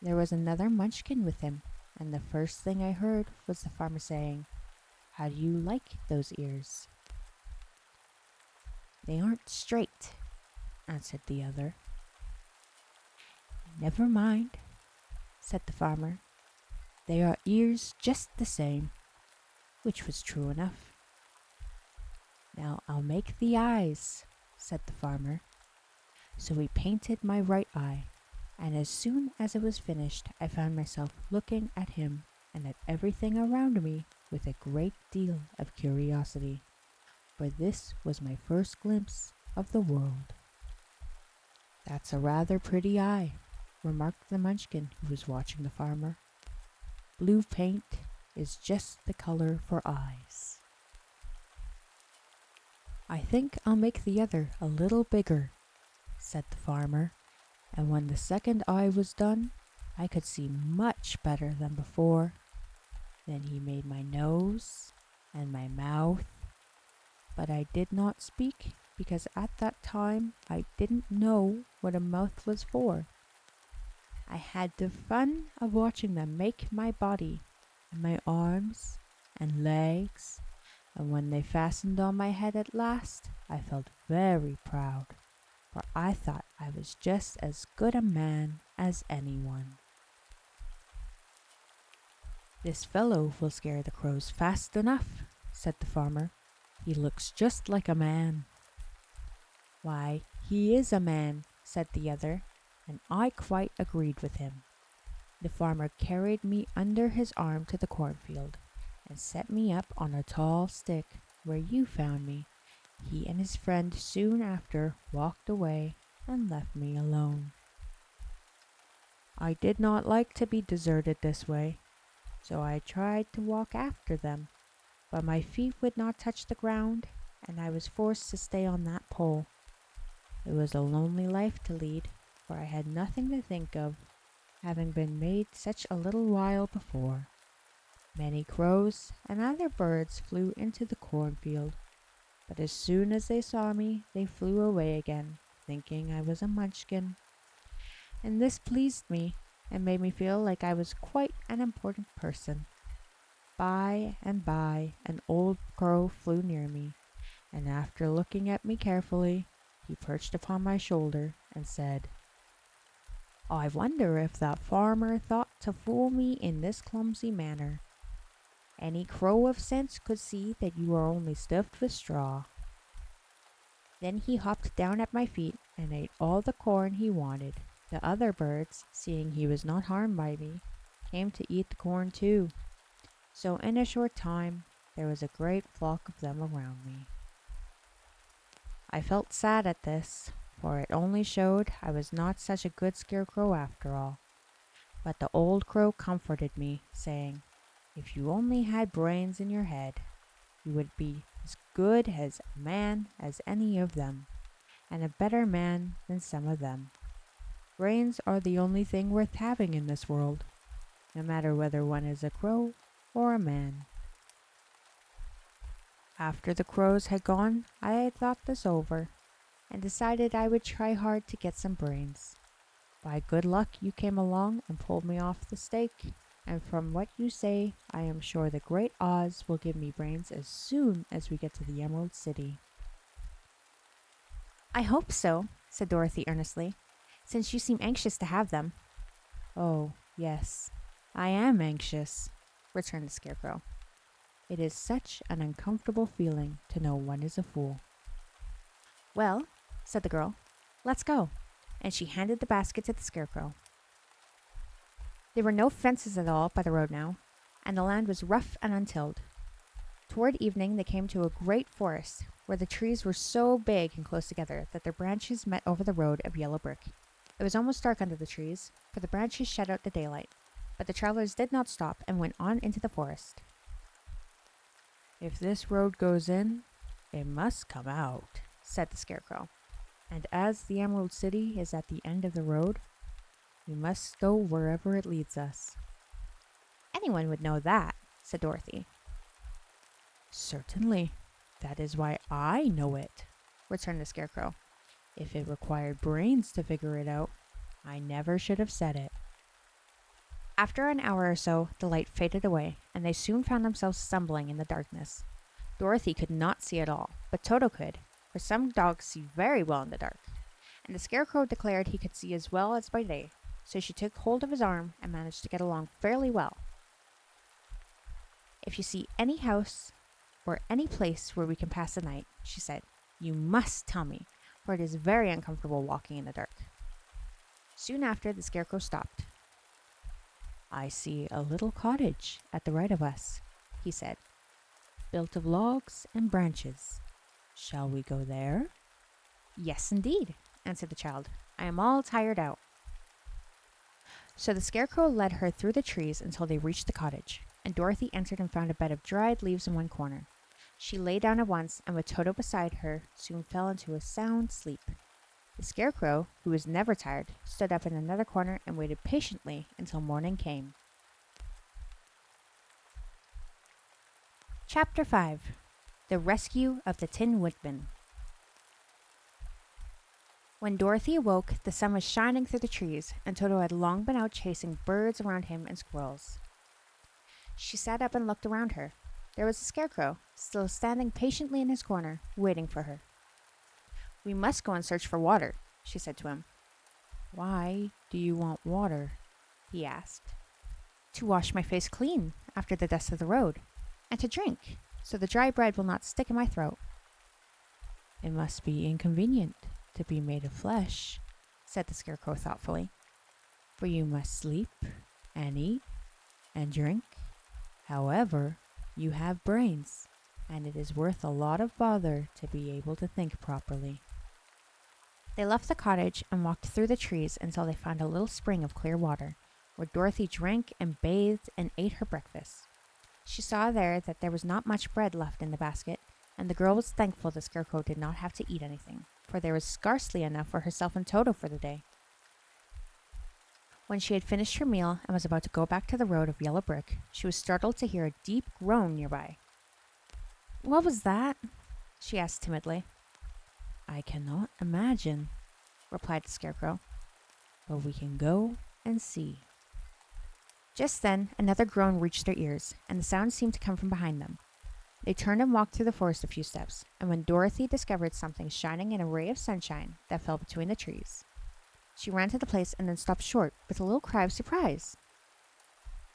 There was another Munchkin with him, and the first thing I heard was the farmer saying, How do you like those ears? They aren't straight, answered the other. Never mind, said the farmer. They are ears just the same, which was true enough. Now I'll make the eyes, said the farmer. So he painted my right eye, and as soon as it was finished, I found myself looking at him and at everything around me with a great deal of curiosity, for this was my first glimpse of the world. That's a rather pretty eye, remarked the Munchkin who was watching the farmer. Blue paint is just the color for eyes. I think I'll make the other a little bigger, said the farmer, and when the second eye was done, I could see much better than before. Then he made my nose and my mouth, but I did not speak because at that time I didn't know what a mouth was for. I had the fun of watching them make my body and my arms and legs, and when they fastened on my head at last, I felt very proud, for I thought I was just as good a man as anyone. This fellow will scare the crows fast enough, said the farmer. He looks just like a man. Why, he is a man, said the other, and I quite agreed with him. The farmer carried me under his arm to the cornfield and set me up on a tall stick where you found me. He and his friend soon after walked away and left me alone. I did not like to be deserted this way, so I tried to walk after them, but my feet would not touch the ground, and I was forced to stay on that pole. It was a lonely life to lead, for I had nothing to think of, having been made such a little while before. Many crows and other birds flew into the cornfield, but as soon as they saw me, they flew away again, thinking I was a Munchkin. And this pleased me and made me feel like I was quite an important person. By and by, an old crow flew near me, and after looking at me carefully, he perched upon my shoulder and said, I wonder if that farmer thought to fool me in this clumsy manner. Any crow of sense could see that you are only stuffed with straw. Then he hopped down at my feet and ate all the corn he wanted. The other birds, seeing he was not harmed by me, came to eat the corn too. So in a short time, there was a great flock of them around me. I felt sad at this, for it only showed I was not such a good scarecrow after all. But the old crow comforted me, saying, If you only had brains in your head, you would be as good as a man as any of them, and a better man than some of them. Brains are the only thing worth having in this world, no matter whether one is a crow or a man. After the crows had gone, I had thought this over and decided I would try hard to get some brains. By good luck, you came along and pulled me off the stake, and from what you say, I am sure the Great Oz will give me brains as soon as we get to the Emerald City. I hope so, said Dorothy earnestly, since you seem anxious to have them. Oh, yes, I am anxious, returned the Scarecrow. It is such an uncomfortable feeling to know one is a fool. Well, said the girl, let's go, and she handed the basket to the Scarecrow. There were no fences at all by the road now, and the land was rough and untilled. Toward evening they came to a great forest, where the trees were so big and close together that their branches met over the road of yellow brick. It was almost dark under the trees, for the branches shut out the daylight, but the travelers did not stop and went on into the forest. If this road goes in, it must come out, said the Scarecrow. And as the Emerald City is at the end of the road, we must go wherever it leads us. Anyone would know that, said Dorothy. Certainly. That is why I know it, returned the Scarecrow. If it required brains to figure it out, I never should have said it. After an hour or so, the light faded away, and they soon found themselves stumbling in the darkness. Dorothy could not see at all, but Toto could, for some dogs see very well in the dark, and the Scarecrow declared he could see as well as by day, so she took hold of his arm and managed to get along fairly well. If you see any house or any place where we can pass the night, she said, you must tell me, for it is very uncomfortable walking in the dark. Soon after, the Scarecrow stopped. I see a little cottage at the right of us, he said, built of logs and branches. Shall we go there? Yes, indeed, answered the child. I am all tired out. So the Scarecrow led her through the trees until they reached the cottage, and Dorothy entered and found a bed of dried leaves in one corner. She lay down at once, and with Toto beside her, soon fell into a sound sleep. The Scarecrow, who was never tired, stood up in another corner and waited patiently until morning came. Chapter 5. The Rescue of the Tin Woodman. When Dorothy awoke, the sun was shining through the trees, and Toto had long been out chasing birds around him and squirrels. She sat up and looked around her. There was the Scarecrow, still standing patiently in his corner, waiting for her. We must go and search for water, she said to him. Why do you want water? He asked. To wash my face clean after the dust of the road, and to drink, so the dry bread will not stick in my throat. It must be inconvenient to be made of flesh, said the Scarecrow thoughtfully, for you must sleep and eat and drink. However, you have brains, and it is worth a lot of bother to be able to think properly. They left the cottage and walked through the trees until they found a little spring of clear water, where Dorothy drank and bathed and ate her breakfast. She saw there that there was not much bread left in the basket, and the girl was thankful the Scarecrow did not have to eat anything, for there was scarcely enough for herself and Toto for the day. When she had finished her meal and was about to go back to the road of yellow brick, she was startled to hear a deep groan nearby. What was that? She asked timidly. I cannot imagine, replied the Scarecrow, but we can go and see. Just then, another groan reached their ears, and the sound seemed to come from behind them. They turned and walked through the forest a few steps, and when Dorothy discovered something shining in a ray of sunshine that fell between the trees, she ran to the place and then stopped short with a little cry of surprise.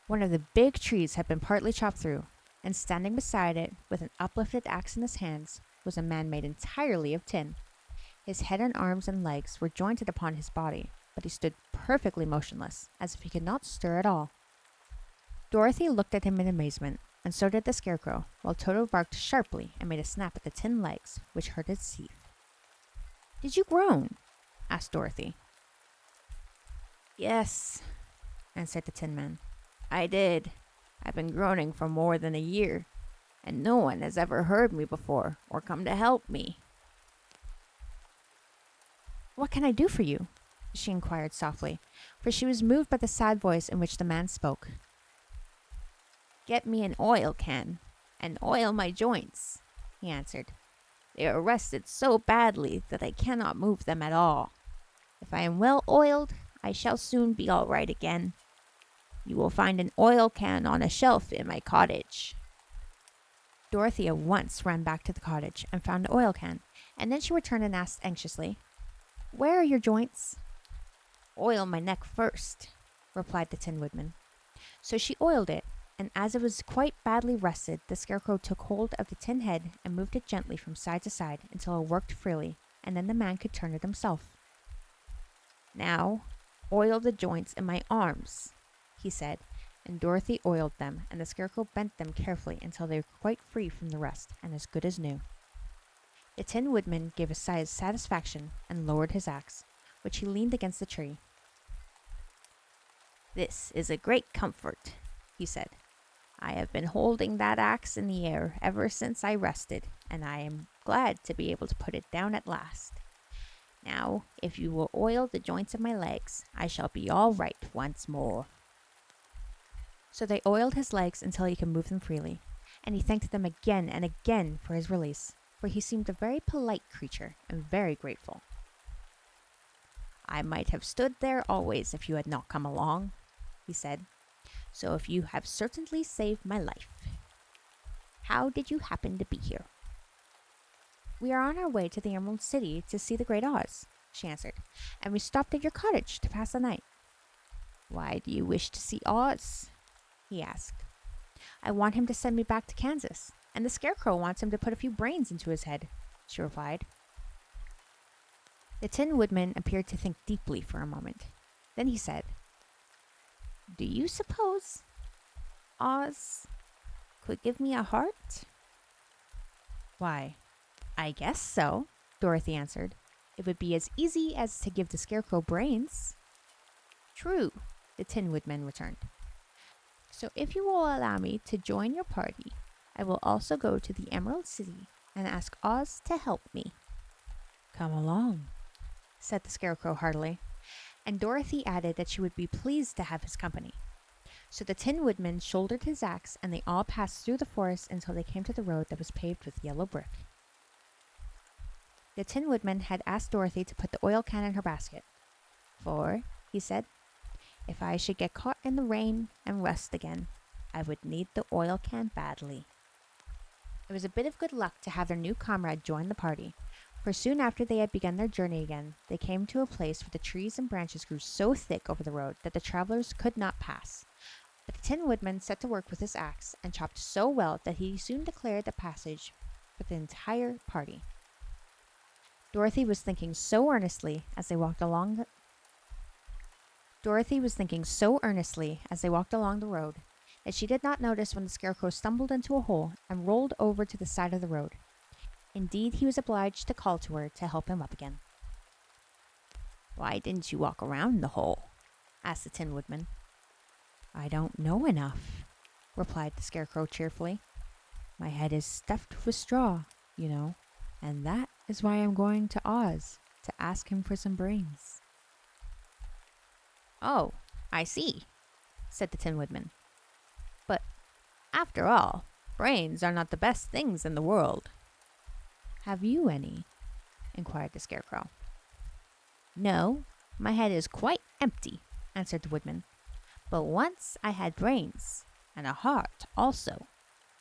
One of the big trees had been partly chopped through, and standing beside it, with an uplifted axe in his hands, was a man made entirely of tin. His head and arms and legs were jointed upon his body, but he stood perfectly motionless, as if he could not stir at all. Dorothy looked at him in amazement, and so did the Scarecrow, while Toto barked sharply and made a snap at the tin legs, which hurt his teeth. "Did you groan?" asked Dorothy. "Yes," answered the Tin Man. "I did. I've been groaning for more than a year, and no one has ever heard me before or come to help me." "What can I do for you?" she inquired softly, for she was moved by the sad voice in which the man spoke. Get me an oil can, and oil my joints, he answered. They are rusted so badly that I cannot move them at all. If I am well oiled, I shall soon be all right again. You will find an oil can on a shelf in my cottage. Dorothy at once ran back to the cottage and found the oil can, and then she returned and asked anxiously, Where are your joints? Oil my neck first, replied the Tin Woodman. So she oiled it, and as it was quite badly rusted, the Scarecrow took hold of the tin head and moved it gently from side to side until it worked freely, and then the man could turn it himself. Now, oil the joints in my arms, he said, and Dorothy oiled them, and the Scarecrow bent them carefully until they were quite free from the rust and as good as new. The Tin Woodman gave a sigh of satisfaction and lowered his axe, which he leaned against the tree. This is a great comfort, he said. I have been holding that axe in the air ever since I rested, and I am glad to be able to put it down at last. Now, if you will oil the joints of my legs, I shall be all right once more. So they oiled his legs until he could move them freely, and he thanked them again and again for his release, for he seemed a very polite creature and very grateful. I might have stood there always if you had not come along, he said, so if you have certainly saved my life. How did you happen to be here? We are on our way to the Emerald City to see the Great Oz, she answered, and we stopped at your cottage to pass the night. Why do you wish to see Oz? He asked. I want him to send me back to Kansas, and the Scarecrow wants him to put a few brains into his head, she replied. The Tin Woodman appeared to think deeply for a moment. Then he said, Do you suppose Oz could give me a heart? Why, I guess so, Dorothy answered. It would be as easy as to give the Scarecrow brains. True, the Tin Woodman returned. So if you will allow me to join your party, I will also go to the Emerald City and ask Oz to help me. Come along, said the Scarecrow heartily, and Dorothy added that she would be pleased to have his company. So the Tin Woodman shouldered his axe, and they all passed through the forest until they came to the road that was paved with yellow brick. The Tin Woodman had asked Dorothy to put the oil can in her basket. For, he said, if I should get caught in the rain and rust again, I would need the oil can badly. It was a bit of good luck to have their new comrade join the party, for soon after they had begun their journey again, they came to a place where the trees and branches grew so thick over the road that the travelers could not pass. But the Tin Woodman set to work with his axe and chopped so well that he soon declared the passage for the entire party. Dorothy was thinking so earnestly as they walked along the road that she did not notice when the Scarecrow stumbled into a hole and rolled over to the side of the road. Indeed, he was obliged to call to her to help him up again. Why didn't you walk around the hole? Asked the Tin Woodman. I don't know enough, replied the Scarecrow cheerfully. My head is stuffed with straw, you know, and that is why I'm going to Oz to ask him for some brains. Oh, I see, said the Tin Woodman. But, after all, brains are not the best things in the world. Have you any? Inquired the Scarecrow. No, my head is quite empty, answered the Woodman. But once I had brains, and a heart also.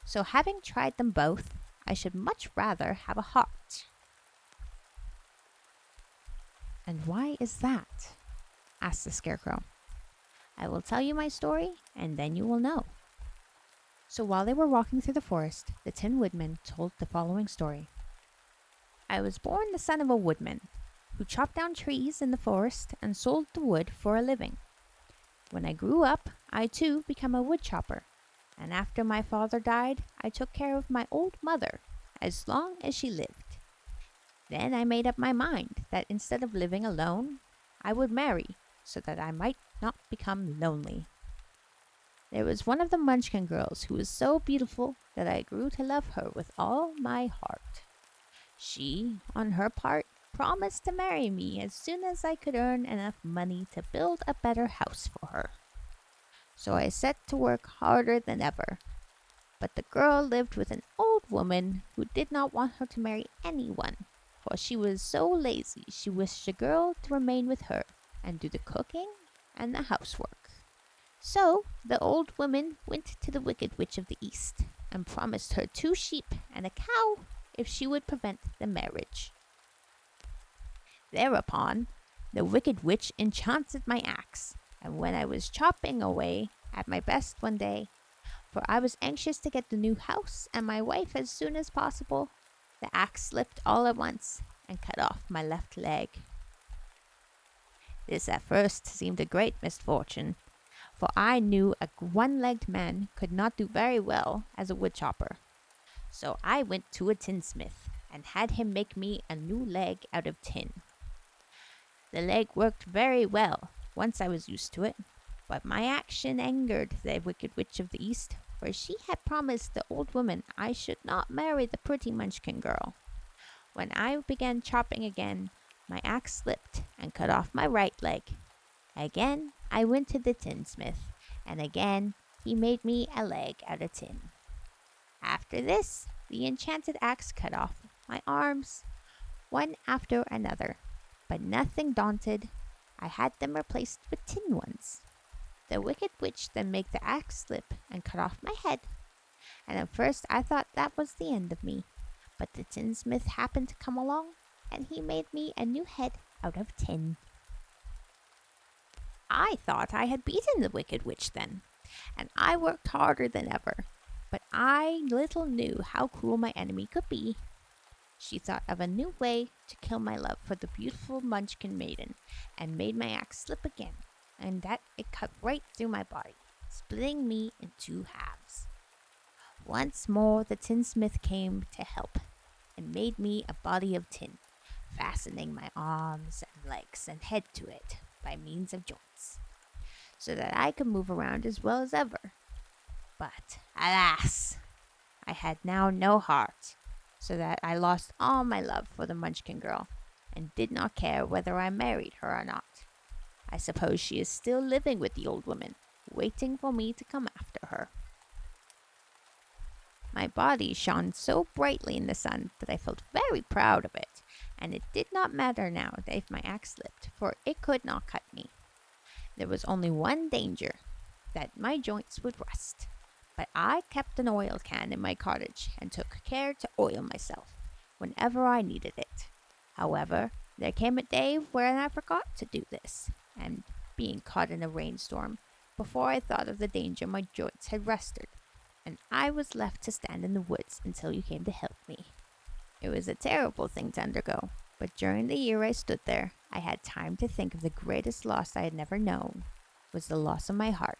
So having tried them both, I should much rather have a heart. And why is that? Asked the Scarecrow. I will tell you my story, and then you will know. So while they were walking through the forest, the Tin Woodman told the following story. I was born the son of a woodman, who chopped down trees in the forest and sold the wood for a living. When I grew up, I too became a wood chopper, and after my father died, I took care of my old mother as long as she lived. Then I made up my mind that instead of living alone, I would marry so that I might not become lonely. There was one of the Munchkin girls who was so beautiful that I grew to love her with all my heart. She, on her part, promised to marry me as soon as I could earn enough money to build a better house for her. So I set to work harder than ever. But the girl lived with an old woman who did not want her to marry anyone, for she was so lazy she wished the girl to remain with her and do the cooking and the housework. So the old woman went to the Wicked Witch of the East and promised her 2 sheep and a cow if she would prevent the marriage. Thereupon, the Wicked Witch enchanted my axe, and when I was chopping away at my best one day, for I was anxious to get the new house and my wife as soon as possible, the axe slipped all at once and cut off my left leg. This at first seemed a great misfortune, for I knew a one-legged man could not do very well as a woodchopper. So I went to a tinsmith and had him make me a new leg out of tin. The leg worked very well once I was used to it, but my action angered the Wicked Witch of the East, for she had promised the old woman I should not marry the pretty Munchkin girl. When I began chopping again, my axe slipped and cut off my right leg. Again, I went to the tinsmith, and again he made me a leg out of tin. After this, the enchanted axe cut off my arms, one after another, but nothing daunted, I had them replaced with tin ones. The Wicked Witch then made the axe slip and cut off my head, and at first I thought that was the end of me, but the tinsmith happened to come along, and he made me a new head out of tin. I thought I had beaten the Wicked Witch then, and I worked harder than ever, but I little knew how cruel my enemy could be. She thought of a new way to kill my love for the beautiful Munchkin maiden, and made my axe slip again, and that it cut right through my body, splitting me in 2 halves. Once more the tinsmith came to help, and made me a body of tin, fastening my arms and legs and head to it by means of joints, so that I could move around as well as ever. But, alas! I had now no heart, so that I lost all my love for the Munchkin girl, and did not care whether I married her or not. I suppose she is still living with the old woman, waiting for me to come after her. My body shone so brightly in the sun that I felt very proud of it, and it did not matter now if my axe slipped, for it could not cut me. There was only one danger, that my joints would rust, but I kept an oil can in my cottage and took care to oil myself whenever I needed it. However, there came a day when I forgot to do this, and being caught in a rainstorm, before I thought of the danger my joints had rusted, and I was left to stand in the woods until you came to help me. It was a terrible thing to undergo, but during the year I stood there, I had time to think of the greatest loss I had never known, was the loss of my heart.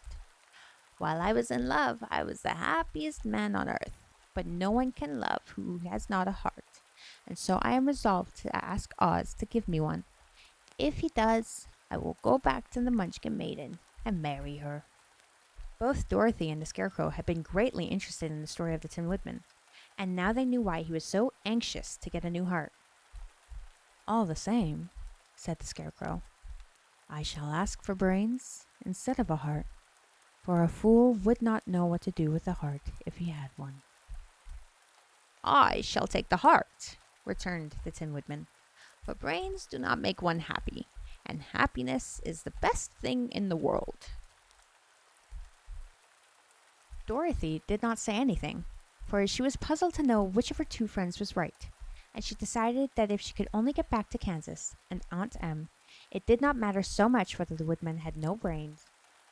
While I was in love, I was the happiest man on earth, but no one can love who has not a heart, and so I am resolved to ask Oz to give me one. If he does, I will go back to the Munchkin maiden and marry her. Both Dorothy and the Scarecrow had been greatly interested in the story of the Tin Woodman, and now they knew why he was so anxious to get a new heart. "All the same," said the Scarecrow, "I shall ask for brains instead of a heart, for a fool would not know what to do with a heart if he had one." "I shall take the heart," returned the Tin Woodman, "for brains do not make one happy, and happiness is the best thing in the world." Dorothy did not say anything, for she was puzzled to know which of her 2 friends was right, and she decided that if she could only get back to Kansas and Aunt Em, it did not matter so much whether the Woodman had no brains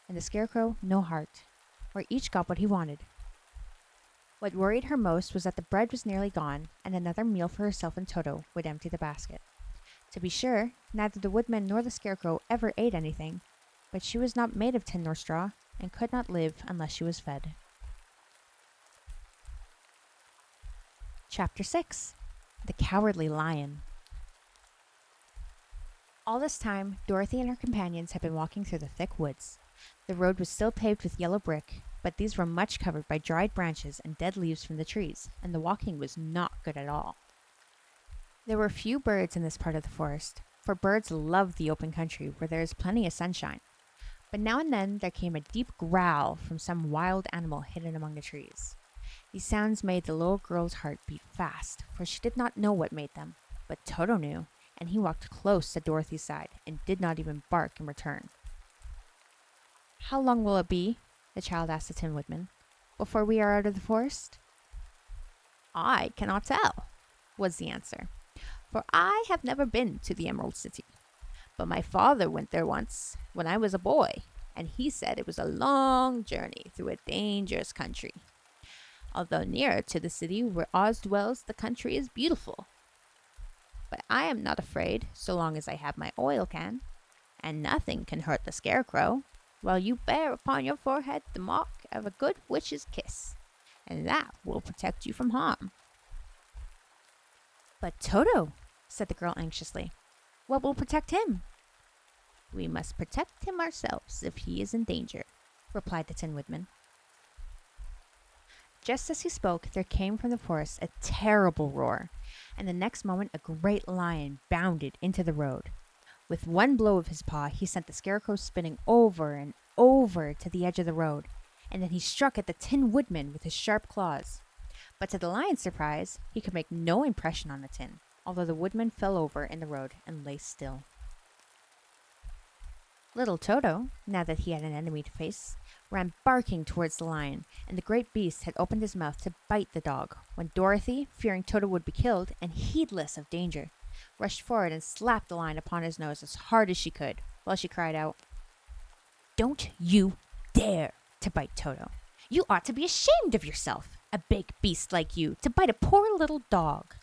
and the Scarecrow no heart, for each got what he wanted. What worried her most was that the bread was nearly gone, and another meal for herself and Toto would empty the basket. To be sure, neither the Woodman nor the Scarecrow ever ate anything, but she was not made of tin nor straw, and could not live unless she was fed. Chapter 6. The Cowardly Lion. All this time, Dorothy and her companions had been walking through the thick woods. The road was still paved with yellow brick, but these were much covered by dried branches and dead leaves from the trees, and the walking was not good at all. There were few birds in this part of the forest, for birds love the open country where there is plenty of sunshine. But now and then there came a deep growl from some wild animal hidden among the trees. These sounds made the little girl's heart beat fast, for she did not know what made them. But Toto knew, and he walked close to Dorothy's side and did not even bark in return. "How long will it be," the child asked the Tin Woodman, "before we are out of the forest?" "I cannot tell," was the answer, "for I have never been to the Emerald City. But my father went there once, when I was a boy, and he said it was a long journey through a dangerous country. Although nearer to the city where Oz dwells, the country is beautiful. But I am not afraid so long as I have my oil can, and nothing can hurt the Scarecrow, while you bear upon your forehead the mark of a good witch's kiss, and that will protect you from harm." "But Toto," said the girl anxiously, "what will protect him?" "We must protect him ourselves if he is in danger," replied the Tin Woodman. Just as he spoke, there came from the forest a terrible roar, and the next moment a great lion bounded into the road. With one blow of his paw, he sent the Scarecrow spinning over and over to the edge of the road, and then he struck at the Tin Woodman with his sharp claws. But to the lion's surprise, he could make no impression on the tin, although the woodman fell over in the road and lay still. Little Toto, now that he had an enemy to face, ran barking towards the lion, and the great beast had opened his mouth to bite the dog, when Dorothy, fearing Toto would be killed, and heedless of danger, rushed forward and slapped the lion upon his nose as hard as she could, while she cried out, "Don't you dare to bite Toto! You ought to be ashamed of yourself, a big beast like you, to bite a poor little dog."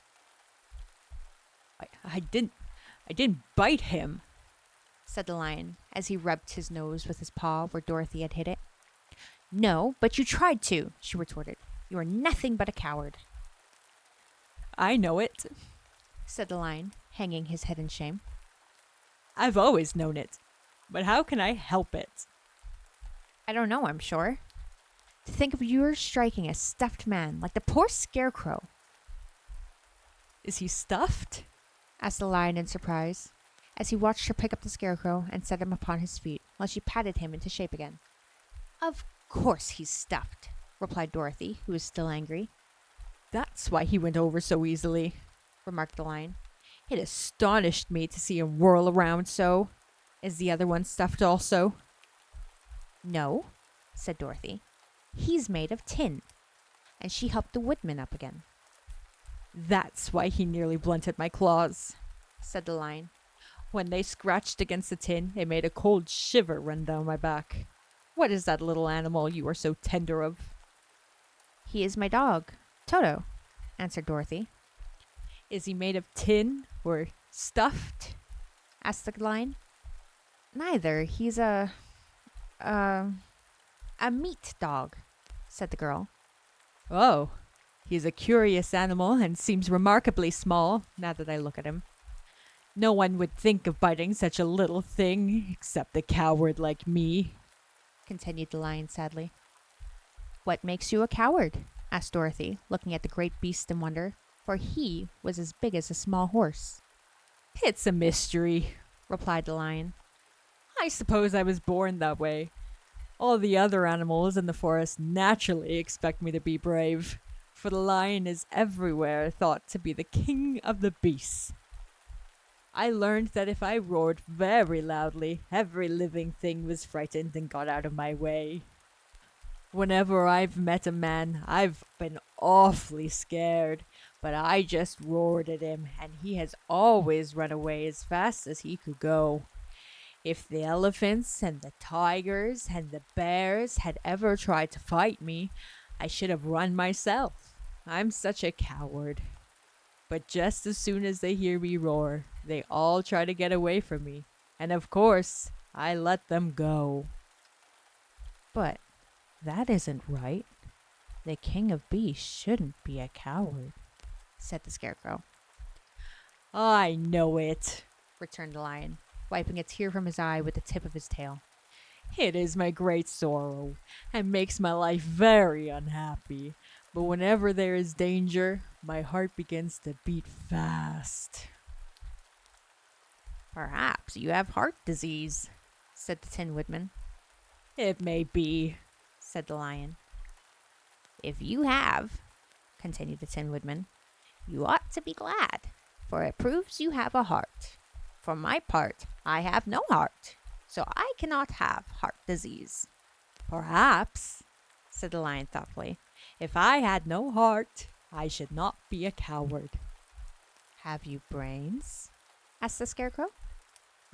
I didn't bite him," said the lion, as he rubbed his nose with his paw where Dorothy had hit it. "No, but you tried to," she retorted. "You are nothing but a coward." "I know it. said the lion, hanging his head in shame. I've always known it. But how can I help it?" "I don't know, I'm sure. To think of your striking a stuffed man like the poor Scarecrow." "Is he stuffed?" asked the lion in surprise, as he watched her pick up the Scarecrow and set him upon his feet while she patted him into shape again. "Of course he's stuffed," replied Dorothy, who was still angry. "That's why he went over so easily," remarked the lion. "It astonished me to see him whirl around so. Is the other one stuffed also?" "No," said Dorothy. "He's made of tin." And she helped the woodman up again. "That's why he nearly blunted my claws," said the lion. "When they scratched against the tin, it made a cold shiver run down my back. What is that little animal you are so tender of?" "He is my dog, Toto," answered Dorothy. "Is he made of tin or stuffed?" asked the lion. "Neither. He's a meat dog," said the girl. "Oh, he's a curious animal and seems remarkably small, now that I look at him. No one would think of biting such a little thing, except a coward like me," continued the lion sadly. "What makes you a coward?" asked Dorothy, looking at the great beast in wonder, for he was as big as a small horse. "It's a mystery," replied the lion. "I suppose I was born that way. All the other animals in the forest naturally expect me to be brave, for the lion is everywhere thought to be the king of the beasts. I learned that if I roared very loudly, every living thing was frightened and got out of my way. Whenever I've met a man, I've been awfully scared, but I just roared at him, and he has always run away as fast as he could go. If the elephants and the tigers and the bears had ever tried to fight me, I should have run myself. I'm such a coward. But just as soon as they hear me roar, they all try to get away from me, and of course, I let them go." "But that isn't right. The king of beasts shouldn't be a coward," said the Scarecrow. "I know it," returned the lion, wiping a tear from his eye with the tip of his tail. It is my great sorrow, and makes my life very unhappy. But whenever there is danger, my heart begins to beat fast. Perhaps you have heart disease, said the Tin Woodman. It may be, Said the Lion. If you have, continued the Tin Woodman, you ought to be glad, for it proves you have a heart. For my part, I have no heart, so I cannot have heart disease. Perhaps, said the Lion thoughtfully, if I had no heart, I should not be a coward. Have you brains? Asked the Scarecrow.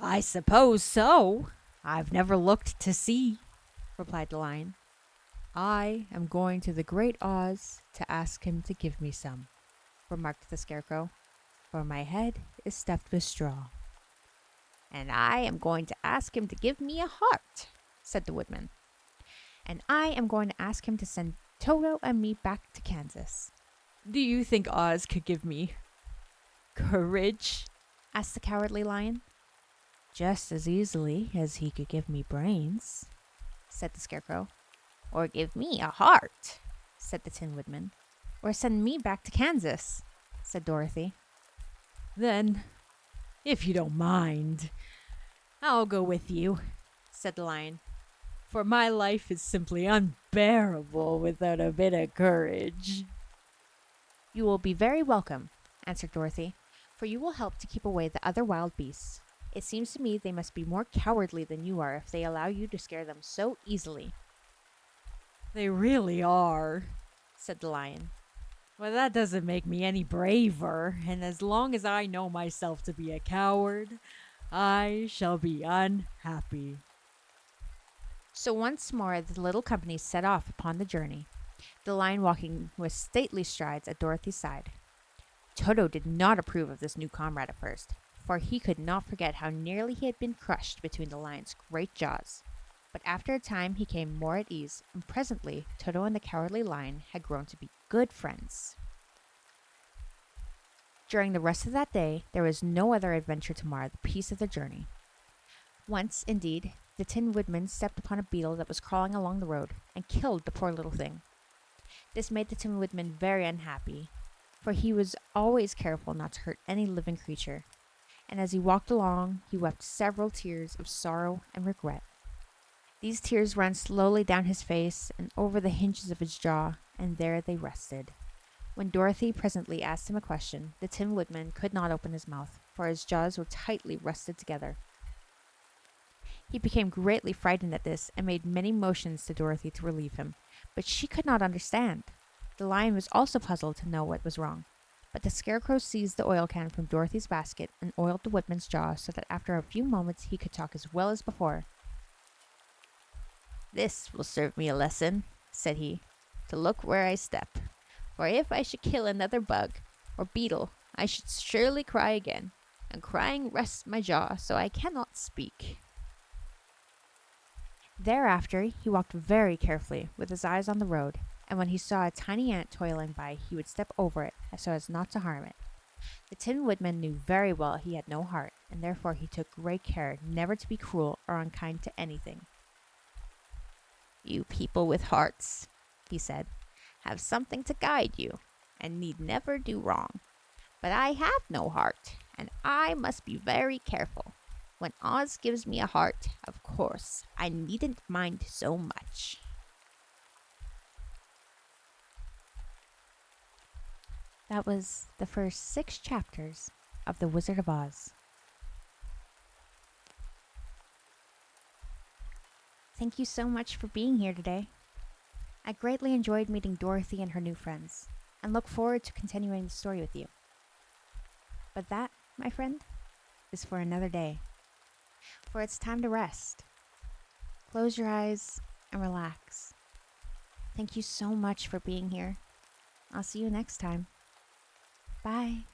I suppose so. I've never looked to see, replied the Lion. I am going to the Great Oz to ask him to give me some, remarked the Scarecrow, for my head is stuffed with straw. And I am going to ask him to give me a heart, said the Woodman. And I am going to ask him to send Toto and me back to Kansas. Do you think Oz could give me courage? Asked the Cowardly Lion. Just as easily as he could give me brains, said the Scarecrow. Or give me a heart, said the Tin Woodman. Or send me back to Kansas, said Dorothy. Then, if you don't mind, I'll go with you, said the Lion. For my life is simply unbearable without a bit of courage. You will be very welcome, answered Dorothy, for you will help to keep away the other wild beasts. It seems to me they must be more cowardly than you are if they allow you to scare them so easily. They really are, said the Lion. Well, that doesn't make me any braver, and as long as I know myself to be a coward, I shall be unhappy. So once more the little company set off upon the journey, the Lion walking with stately strides at Dorothy's side. Toto did not approve of this new comrade at first, for he could not forget how nearly he had been crushed between the Lion's great jaws. But after a time he came more at ease, and presently Toto and the Cowardly Lion had grown to be good friends. During the rest of that day, there was no other adventure to mar the peace of the journey. Once, indeed, the Tin Woodman stepped upon a beetle that was crawling along the road, and killed the poor little thing. This made the Tin Woodman very unhappy, for he was always careful not to hurt any living creature, and as he walked along, he wept several tears of sorrow and regret. These tears ran slowly down his face and over the hinges of his jaw, and there they rested. When Dorothy presently asked him a question, the Tin Woodman could not open his mouth, for his jaws were tightly rested together. He became greatly frightened at this, and made many motions to Dorothy to relieve him, but she could not understand. The Lion was also puzzled to know what was wrong, but the Scarecrow seized the oil can from Dorothy's basket and oiled the Woodman's jaw so that after a few moments he could talk as well as before. "This will serve me a lesson," said he, "to look where I step. For if I should kill another bug or beetle, I should surely cry again, and crying rests my jaw so I cannot speak." Thereafter he walked very carefully, with his eyes on the road, and when he saw a tiny ant toiling by, he would step over it so as not to harm it. The Tin Woodman knew very well he had no heart, and therefore he took great care never to be cruel or unkind to anything. "You people with hearts," he said, "have something to guide you, and need never do wrong. But I have no heart, and I must be very careful. When Oz gives me a heart, of course, I needn't mind so much." That was the first 6 chapters of The Wizard of Oz. Thank you so much for being here today. I greatly enjoyed meeting Dorothy and her new friends, and look forward to continuing the story with you. But that, my friend, is for another day. For it's time to rest. Close your eyes and relax. Thank you so much for being here. I'll see you next time. Bye.